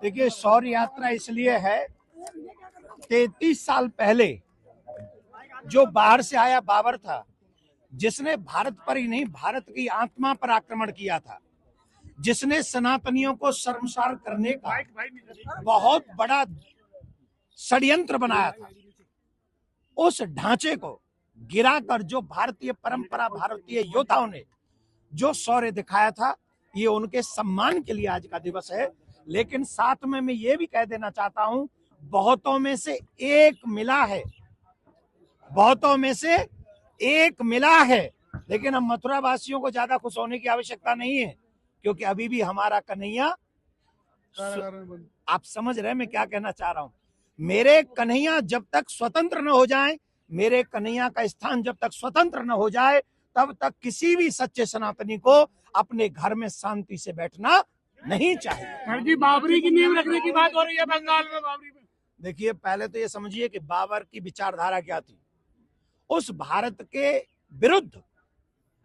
देखिए, शौर्य यात्रा इसलिए है, 33 साल पहले जो बाहर से आया बाबर था, जिसने भारत पर ही नहीं भारत की आत्मा पर आक्रमण किया था, जिसने सनातनियों को शर्मसार करने का बहुत बड़ा षड्यंत्र बनाया था, उस ढांचे को गिराकर जो भारतीय परंपरा, भारतीय योद्धाओं ने जो शौर्य दिखाया था, ये उनके सम्मान के लिए आज का दिवस है। लेकिन साथ में मैं ये भी कह देना चाहता हूं, बहुतों में से एक मिला है, बहुतों में से एक मिला है। लेकिन हम मथुरा वासियों को ज्यादा खुश होने की आवश्यकता नहीं है, क्योंकि अभी भी हमारा कन्हैया, आप समझ रहे हैं मैं क्या कहना चाह रहा हूं। मेरे कन्हैया जब तक स्वतंत्र न हो जाएं, मेरे कन्हैया का स्थान जब तक स्वतंत्र न हो जाए, तब तक किसी भी सच्चे सनातनी को अपने घर में शांति से बैठना नहीं चाहिए। सर जी, बाबरी की नींव रखने की बात हो रही है बंगाल में, बाबरी में। देखिए, पहले तो ये समझिए कि बाबर की विचारधारा क्या थी। उस भारत के विरुद्ध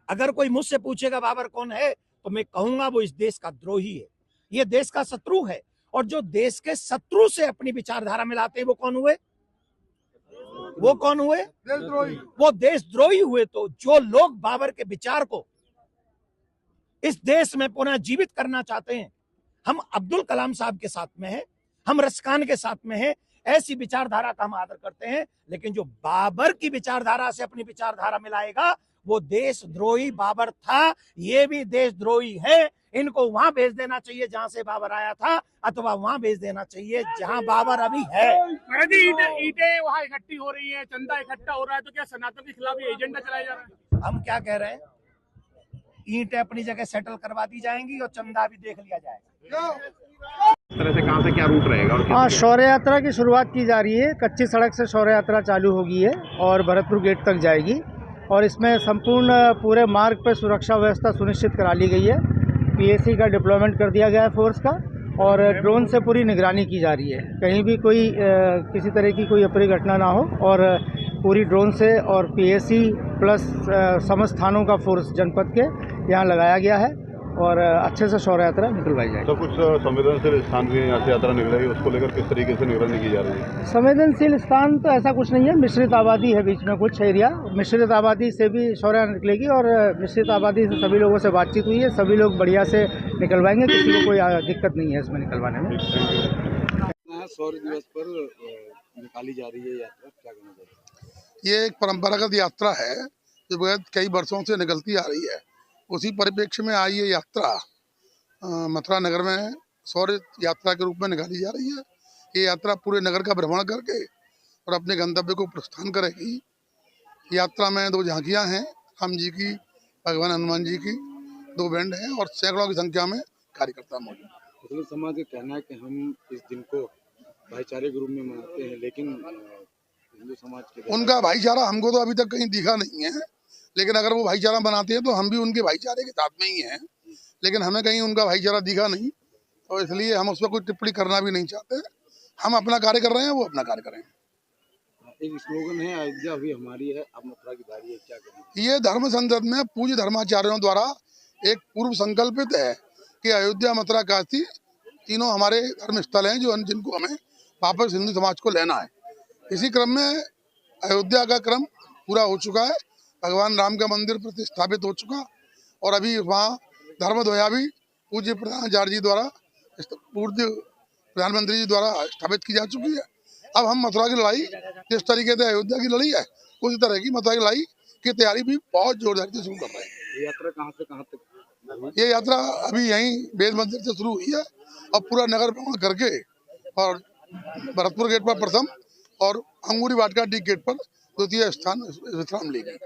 अगर कोई मुझसे पूछेगा बाबर कौन है, तो मैं कहूंगा वो इस देश का द्रोही है, ये देश का शत्रु है। और जो देश के शत्रु से अपनी विचारधारा मिलाते हैं, वो कौन हुए? वो कौन हुए? देशद्रोही। वो देशद्रोही हुए। तो जो लोग बाबर के विचार को इस देश में पुनः जीवित करना चाहते हैं, हम अब्दुल कलाम साहब के साथ में हैं, हम रसखान के साथ में हैं, ऐसी विचारधारा का हम आदर करते हैं। लेकिन जो बाबर की विचारधारा से अपनी विचारधारा मिलाएगा, वो देशद्रोही बाबर था, ये भी देशद्रोही है। इनको वहां भेज देना चाहिए जहां से बाबर आया था, अथवा वहां भेज देना चाहिए जहां बाबर अभी है। ईंटें वहां इकट्ठी हो रही है, चंदा इकट्ठा हो रहा है, तो क्या सनातन के खिलाफ ये एजेंडा चलाया जा रहा है? हम क्या कह रहे हैं, ईंटें अपनी जगह सेटल करवा दी जाएंगी और चंदा भी देख लिया जाएगा। तरह से कहां से क्या रूट रहेगा? और हाँ, शौर्य यात्रा की शुरुआत की जा रही है। कच्ची सड़क से शौर्य यात्रा चालू होगी है और भरतपुर गेट तक जाएगी। और इसमें संपूर्ण पूरे मार्ग पर सुरक्षा व्यवस्था सुनिश्चित करा ली गई है। पीएसी का डिप्लॉयमेंट कर दिया गया है फोर्स का, और ड्रोन से पूरी निगरानी की जा रही है, कहीं भी कोई किसी तरह की कोई अप्रिय घटना ना हो। और पूरी ड्रोन से और पीएसी प्लस समस्त थानों का फोर्स जनपद के यहाँ लगाया गया है और अच्छे से शौर्य यात्रा निकलवाई जाएगी। तो कुछ संवेदनशील स्थान भी यहाँ से यात्रा निकलेगी, उसको लेकर किस तरीके से निगरानी की जा रही है? संवेदनशील स्थान तो ऐसा कुछ नहीं है, मिश्रित आबादी है बीच में कुछ एरिया, मिश्रित आबादी से भी शौर्य निकलेगी और मिश्रित आबादी से सभी लोगों से बातचीत हुई है, सभी लोग बढ़िया से निकलवाएंगे, किसी को कोई दिक्कत नहीं है इसमें निकलवाने में। शौर्य दिवस पर निकाली जा रही है यात्रा, क्या कहना चाहिए? ये एक परंपरागत यात्रा है जो कई वर्षों से निकलती आ रही है। उसी परिप्रेक्ष्य में आई ये यात्रा मथुरा नगर में शौर्य यात्रा के रूप में निकाली जा रही है। ये यात्रा पूरे नगर का भ्रमण करके और अपने गंतव्य को प्रस्थान करेगी। यात्रा में 2 झांकियां हैं, राम जी की, भगवान हनुमान जी की 2 बैंड हैं और सैकड़ों की संख्या में कार्यकर्ता मौजूद हैं। मुस्लिम समाज का कहना है कि हम इस दिन को भाईचारे के रूप में मनाते हैं, लेकिन हिंदू समाज के उनका भाईचारा हमको तो अभी तक कहीं दिखा नहीं है, लेकिन अगर वो भाईचारा बनाते हैं तो हम भी उनके भाईचारे के साथ में ही हैं, लेकिन हमें कहीं उनका भाईचारा दिखा नहीं, तो इसलिए हम उस पर कोई टिप्पणी करना भी नहीं चाहते। हम अपना कार्य कर रहे हैं, वो अपना कार्य करें। एक स्लोगन है, अयोध्या भी हमारी है, अब मथुरा की बारी है, क्या कहें? ये धर्म संसद में पूज्य धर्माचार्यों द्वारा एक पूर्व संकल्पित है कि अयोध्या, मथुरा, काशी तीनों हमारे धर्म स्थल हैं जो जिनको हमें वापस हिंदू समाज को लेना है। इसी क्रम में अयोध्या का क्रम पूरा हो चुका है, भगवान राम का मंदिर प्रतिष्ठापित हो चुका और अभी वहाँ धर्मध्वजा भी पूज्य प्रधानाचार्य जी द्वारा, पूज्य प्रधानमंत्री जी द्वारा स्थापित की जा चुकी है। अब हम मथुरा की लड़ाई जिस तरीके से अयोध्या की लड़ी है, उसी तरह की मथुरा की लड़ाई की तैयारी भी बहुत जोरदारी से शुरू कर रहे हैं। ये यात्रा कहाँ से कहाँ तक? ये यात्रा अभी यहीं वेद मंदिर से शुरू हुई है और पूरा नगर भ्रमण करके और भरतपुर गेट पर प्रथम और अंगूरी वाटिका डी गेट पर द्वितीय स्थान विश्राम लेगी।